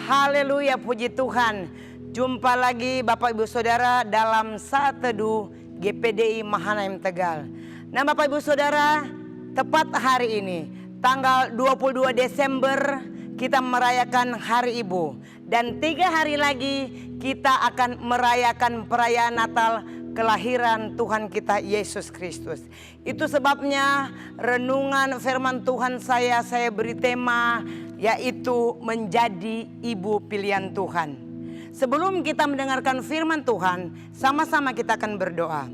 Haleluya, puji Tuhan. Jumpa lagi Bapak Ibu Saudara dalam Saat Teduh GPDI Mahanaim Tegal. Nah Bapak Ibu Saudara, tepat hari ini tanggal 22 Desember kita merayakan Hari Ibu. Dan 3 hari lagi kita akan merayakan perayaan Natal kelahiran Tuhan kita Yesus Kristus. Itu sebabnya renungan firman Tuhan saya beri tema yaitu menjadi ibu pilihan Tuhan. Sebelum kita mendengarkan firman Tuhan, sama-sama kita akan berdoa.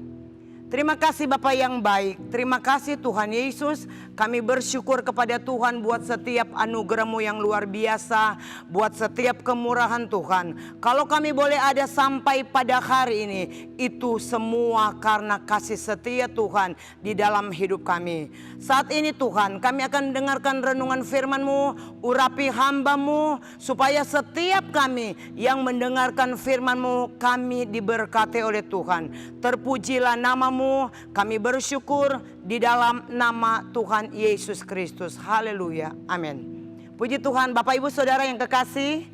Terima kasih Bapa yang baik, terima kasih Tuhan Yesus. Kami bersyukur kepada Tuhan buat setiap anugerah-Mu yang luar biasa, buat setiap kemurahan Tuhan. Kalau kami boleh ada sampai pada hari ini, itu semua karena kasih setia Tuhan di dalam hidup kami. Saat ini Tuhan, kami akan mendengarkan renungan firman-Mu, urapi hamba-Mu, supaya setiap kami yang mendengarkan firman-Mu, kami diberkati oleh Tuhan. Terpujilah nama-Mu, kami bersyukur di dalam nama Tuhan Yesus Kristus. Haleluya, amin. Puji Tuhan. Bapak Ibu Saudara yang kekasih,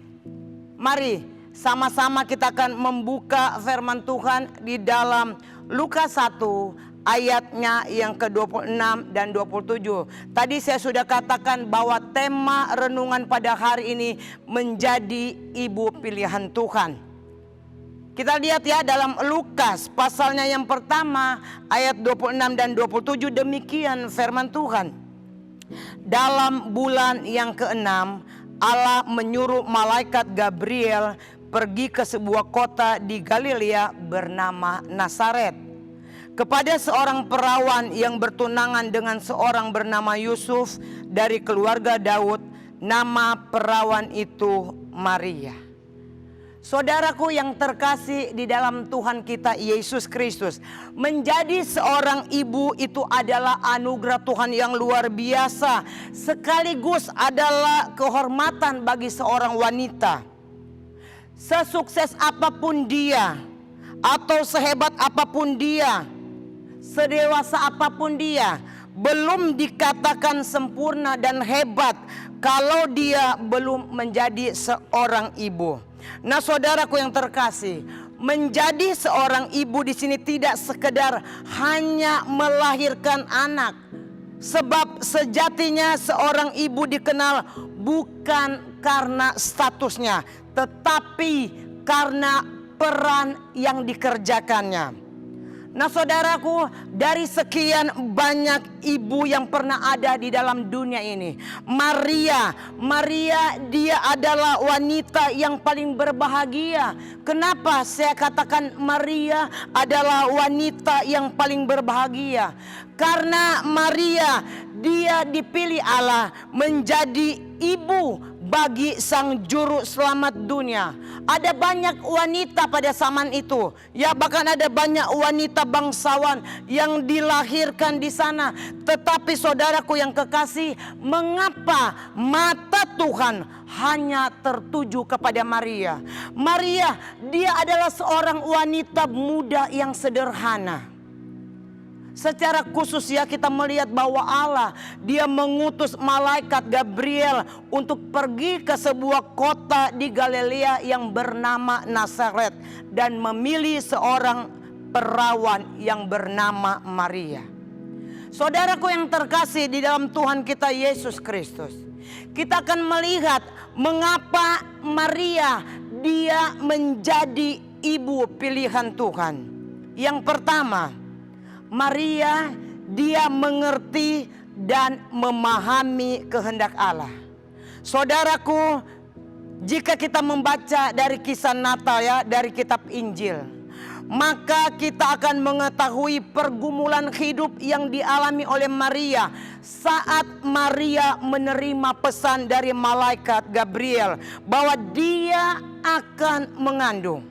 mari sama-sama kita akan membuka firman Tuhan di dalam Lukas 1 ayatnya yang ke-26 dan 27. Tadi saya sudah katakan bahwa tema renungan pada hari ini menjadi ibu pilihan Tuhan. Kita lihat ya dalam Lukas pasalnya yang pertama ayat 26 dan 27, demikian firman Tuhan. Dalam bulan yang ke-6 Allah menyuruh malaikat Gabriel pergi ke sebuah kota di Galilea bernama Nazaret, kepada seorang perawan yang bertunangan dengan seorang bernama Yusuf dari keluarga Daud. Nama perawan itu Maria. Saudaraku yang terkasih di dalam Tuhan kita Yesus Kristus, menjadi seorang ibu itu adalah anugerah Tuhan yang luar biasa, sekaligus adalah kehormatan bagi seorang wanita. Sesukses apapun dia, atau sehebat apapun dia, sedewasa apapun dia, belum dikatakan sempurna dan hebat kalau dia belum menjadi seorang ibu. Nah saudaraku yang terkasih, menjadi seorang ibu di sini tidak sekedar hanya melahirkan anak. Sebab sejatinya seorang ibu dikenal bukan karena statusnya, tetapi karena peran yang dikerjakannya. Nah saudaraku, dari sekian banyak ibu yang pernah ada di dalam dunia ini, Maria dia adalah wanita yang paling berbahagia. Kenapa saya katakan Maria adalah wanita yang paling berbahagia? Karena Maria dia dipilih Allah menjadi ibu bagi sang juru selamat dunia. Ada banyak wanita pada zaman itu, ya bahkan ada banyak wanita bangsawan yang dilahirkan di sana. Tetapi saudaraku yang kekasih, mengapa mata Tuhan hanya tertuju kepada Maria? Maria dia adalah seorang wanita muda yang sederhana. Secara khusus ya kita melihat bahwa Allah dia mengutus malaikat Gabriel untuk pergi ke sebuah kota di Galilea yang bernama Nazaret dan memilih seorang perawan yang bernama Maria. Saudaraku yang terkasih di dalam Tuhan kita Yesus Kristus, kita akan melihat mengapa Maria dia menjadi ibu pilihan Tuhan. Yang pertama, Maria dia mengerti dan memahami kehendak Allah. Saudaraku, jika kita membaca dari kisah Natal ya, dari kitab Injil, maka kita akan mengetahui pergumulan hidup yang dialami oleh Maria saat Maria menerima pesan dari malaikat Gabriel bahwa dia akan mengandung.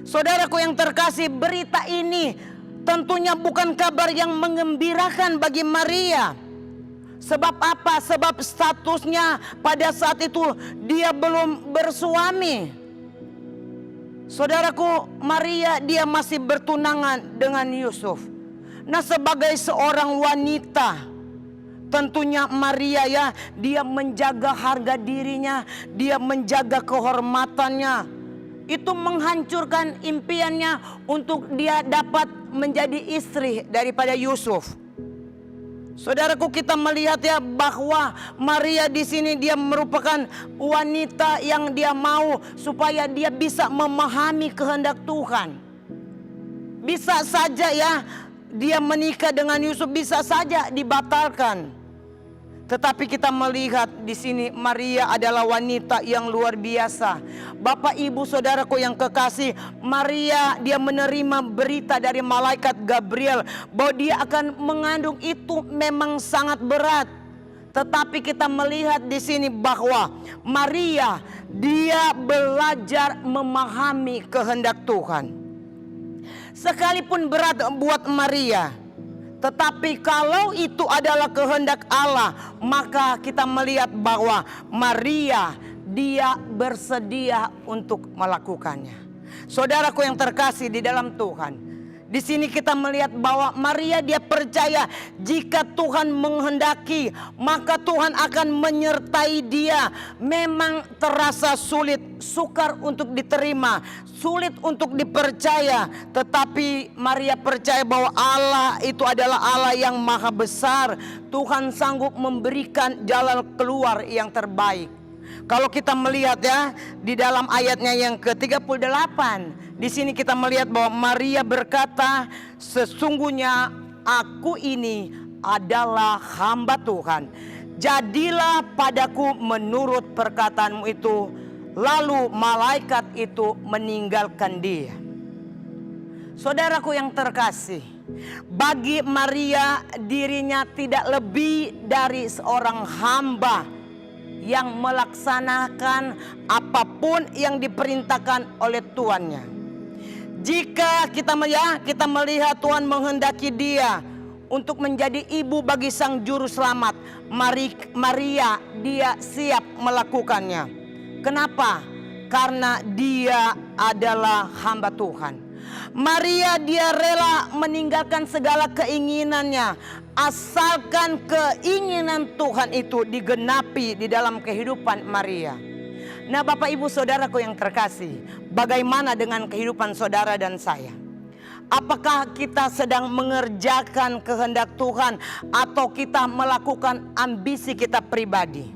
Saudaraku yang terkasih, berita ini tentunya bukan kabar yang mengembirakan bagi Maria. Sebab apa? Sebab statusnya pada saat itu dia belum bersuami. Saudaraku, Maria dia masih bertunangan dengan Yusuf. Nah sebagai seorang wanita, Tentunya Maria ya, dia menjaga harga dirinya, dia menjaga kehormatannya. Itu menghancurkan impiannya untuk dia dapat menjadi istri daripada Yusuf. Saudaraku, kita melihat ya bahwa Maria di sini dia merupakan wanita yang dia mau supaya dia bisa memahami kehendak Tuhan. Bisa saja ya dia menikah dengan Yusuf, bisa saja dibatalkan. Tetapi kita melihat di sini Maria adalah wanita yang luar biasa. Bapak ibu saudaraku yang kekasih, Maria dia menerima berita dari malaikat Gabriel bahwa dia akan mengandung, itu memang sangat berat. Tetapi kita melihat di sini bahwa Maria dia belajar memahami kehendak Tuhan. Sekalipun berat buat Maria, tetapi kalau itu adalah kehendak Allah, maka kita melihat bahwa Maria dia bersedia untuk melakukannya. Saudaraku yang terkasih di dalam Tuhan, di sini kita melihat bahwa Maria dia percaya jika Tuhan menghendaki, maka Tuhan akan menyertai dia. Memang terasa sulit, sukar untuk diterima, sulit untuk dipercaya, tetapi Maria percaya bahwa Allah itu adalah Allah yang maha besar. Tuhan sanggup memberikan jalan keluar yang terbaik. Kalau kita melihat ya di dalam ayatnya yang ke-38, di sini kita melihat bahwa Maria berkata, sesungguhnya aku ini adalah hamba Tuhan. Jadilah padaku menurut perkataanmu itu. Lalu malaikat itu meninggalkan dia. Saudaraku yang terkasih, bagi Maria dirinya tidak lebih dari seorang hamba yang melaksanakan apapun yang diperintahkan oleh tuannya. Jika kita melihat Tuhan menghendaki dia untuk menjadi ibu bagi sang juru selamat, Maria dia siap melakukannya. Kenapa? Karena dia adalah hamba Tuhan. Maria dia rela meninggalkan segala keinginannya, asalkan keinginan Tuhan itu digenapi di dalam kehidupan Maria. Nah Bapak Ibu Saudaraku yang terkasih, bagaimana dengan kehidupan saudara dan saya? Apakah kita sedang mengerjakan kehendak Tuhan atau kita melakukan ambisi kita pribadi?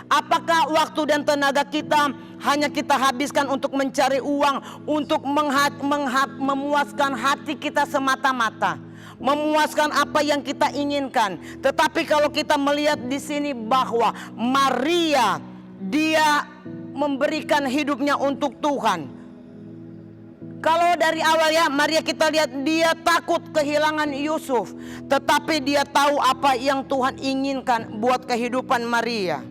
Apakah waktu dan tenaga kita hanya kita habiskan untuk mencari uang, untuk memuaskan hati kita semata-mata, memuaskan apa yang kita inginkan? Tetapi kalau kita melihat di sini bahwa Maria dia memberikan hidupnya untuk Tuhan. Kalau dari awal ya Maria kita lihat dia takut kehilangan Yusuf, tetapi dia tahu apa yang Tuhan inginkan buat kehidupan Maria.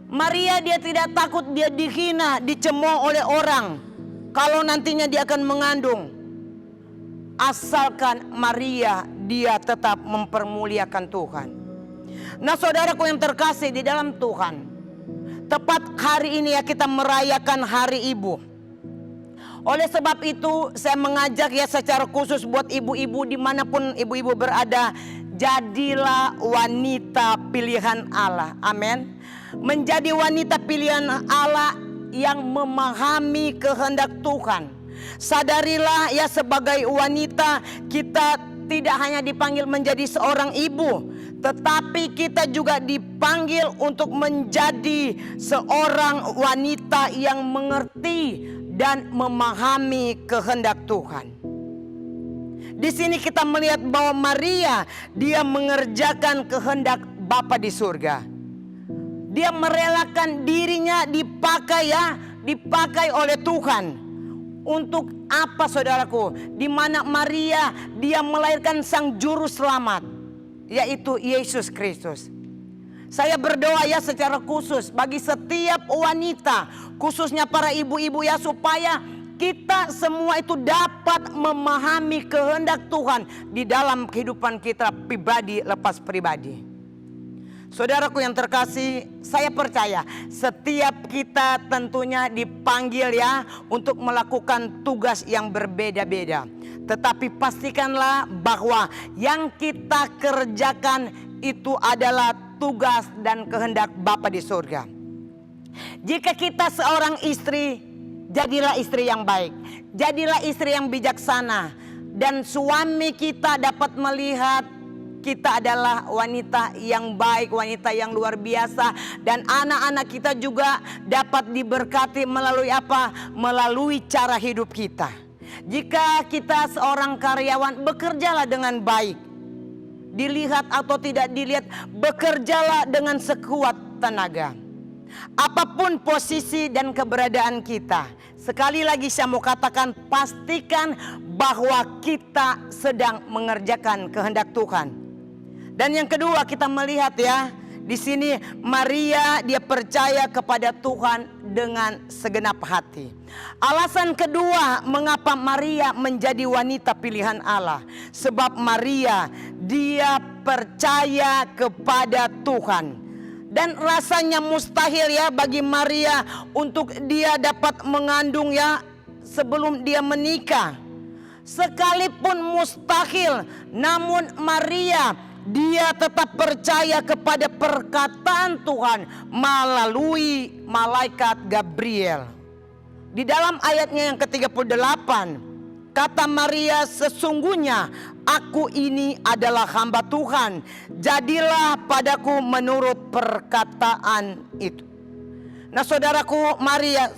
Maria dia tidak takut dia dihina, dicemooh oleh orang kalau nantinya dia akan mengandung. Asalkan Maria dia tetap mempermuliakan Tuhan. Nah saudaraku yang terkasih di dalam Tuhan, tepat hari ini ya kita merayakan Hari Ibu. Oleh sebab itu saya mengajak ya secara khusus buat ibu-ibu dimanapun ibu-ibu berada, jadilah wanita pilihan Allah. Amin. Menjadi wanita pilihan Allah yang memahami kehendak Tuhan. Sadarilah ya sebagai wanita kita tidak hanya dipanggil menjadi seorang ibu, tetapi kita juga dipanggil untuk menjadi seorang wanita yang mengerti dan memahami kehendak Tuhan. Di sini kita melihat bahwa Maria dia mengerjakan kehendak Bapa di surga. Dia merelakan dirinya dipakai oleh Tuhan. Untuk apa saudaraku? Di mana Maria dia melahirkan sang juru selamat, yaitu Yesus Kristus. Saya berdoa ya secara khusus bagi setiap wanita, khususnya para ibu-ibu ya, supaya kita semua itu dapat memahami kehendak Tuhan di dalam kehidupan kita pribadi lepas pribadi. Saudaraku yang terkasih, saya percaya setiap kita tentunya dipanggil ya untuk melakukan tugas yang berbeda-beda. Tetapi pastikanlah bahwa yang kita kerjakan itu adalah tugas dan kehendak Bapa di surga. Jika kita seorang istri, jadilah istri yang baik, jadilah istri yang bijaksana, dan suami kita dapat melihat kita adalah wanita yang baik, wanita yang luar biasa. Dan anak-anak kita juga dapat diberkati melalui apa? Melalui cara hidup kita. Jika kita seorang karyawan, bekerjalah dengan baik. Dilihat atau tidak dilihat, bekerjalah dengan sekuat tenaga. Apapun posisi dan keberadaan kita, sekali lagi saya mau katakan, pastikan bahwa kita sedang mengerjakan kehendak Tuhan. Dan yang kedua, kita melihat ya, di sini Maria dia percaya kepada Tuhan dengan segenap hati. Alasan kedua mengapa Maria menjadi wanita pilihan Allah, sebab Maria dia percaya kepada Tuhan. Dan rasanya mustahil ya bagi Maria untuk dia dapat mengandung ya sebelum dia menikah. Sekalipun mustahil, namun Maria dia tetap percaya kepada perkataan Tuhan melalui malaikat Gabriel. Di dalam ayatnya yang ke-38, kata Maria, sesungguhnya aku ini adalah hamba Tuhan, jadilah padaku menurut perkataan itu. Nah saudaraku, Maria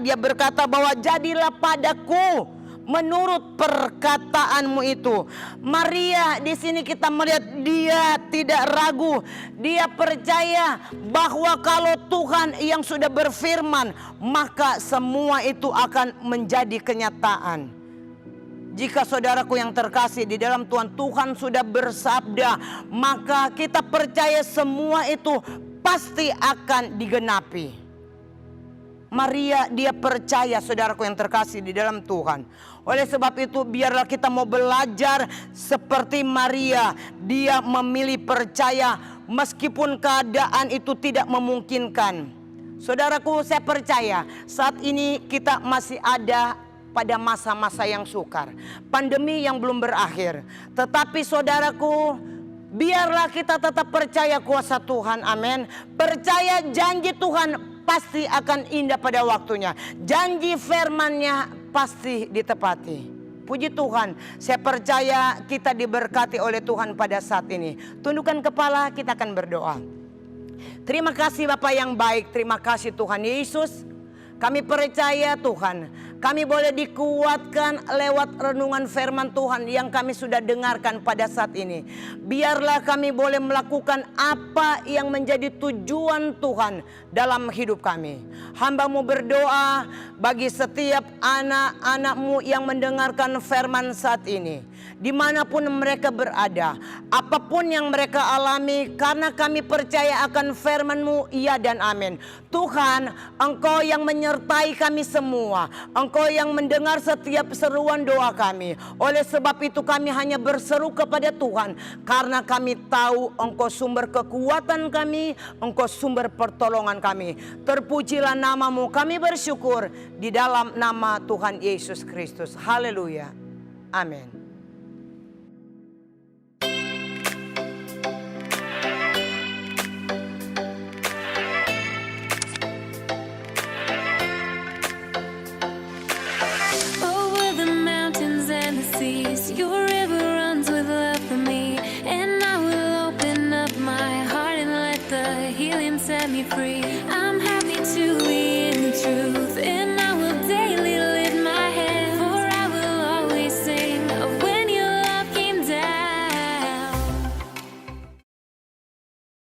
dia berkata bahwa jadilah padaku menurut perkataanmu itu. Maria di sini kita melihat dia tidak ragu, dia percaya bahwa kalau Tuhan yang sudah berfirman, maka semua itu akan menjadi kenyataan. Jika saudaraku yang terkasih di dalam Tuhan, Tuhan sudah bersabda, maka kita percaya semua itu pasti akan digenapi. Maria dia percaya, saudaraku yang terkasih di dalam Tuhan. Oleh sebab itu biarlah kita mau belajar seperti Maria. Dia memilih percaya meskipun keadaan itu tidak memungkinkan. Saudaraku, saya percaya saat ini kita masih ada pada masa-masa yang sukar, pandemi yang belum berakhir. Tetapi saudaraku, biarlah kita tetap percaya kuasa Tuhan, amin. Percaya janji Tuhan pasti akan indah pada waktunya. Janji firman-Nya pasti ditepati. Puji Tuhan, saya percaya kita diberkati oleh Tuhan pada saat ini. Tundukkan kepala, kita akan berdoa. Terima kasih Bapa yang baik, terima kasih Tuhan Yesus. Kami percaya Tuhan, kami boleh dikuatkan lewat renungan firman Tuhan yang kami sudah dengarkan pada saat ini. Biarlah kami boleh melakukan apa yang menjadi tujuan Tuhan dalam hidup kami. Hamba-Mu berdoa bagi setiap anak-anak-Mu yang mendengarkan firman saat ini. Dimanapun mereka berada, apapun yang mereka alami, karena kami percaya akan firman-Mu, iya dan amin. Tuhan, Engkau yang menyertai kami semua, Engkau yang mendengar setiap seruan doa kami. Oleh sebab itu kami hanya berseru kepada Tuhan, karena kami tahu Engkau sumber kekuatan kami, Engkau sumber pertolongan kami. Terpujilah nama-Mu, kami bersyukur di dalam nama Tuhan Yesus Kristus. Haleluya, amin.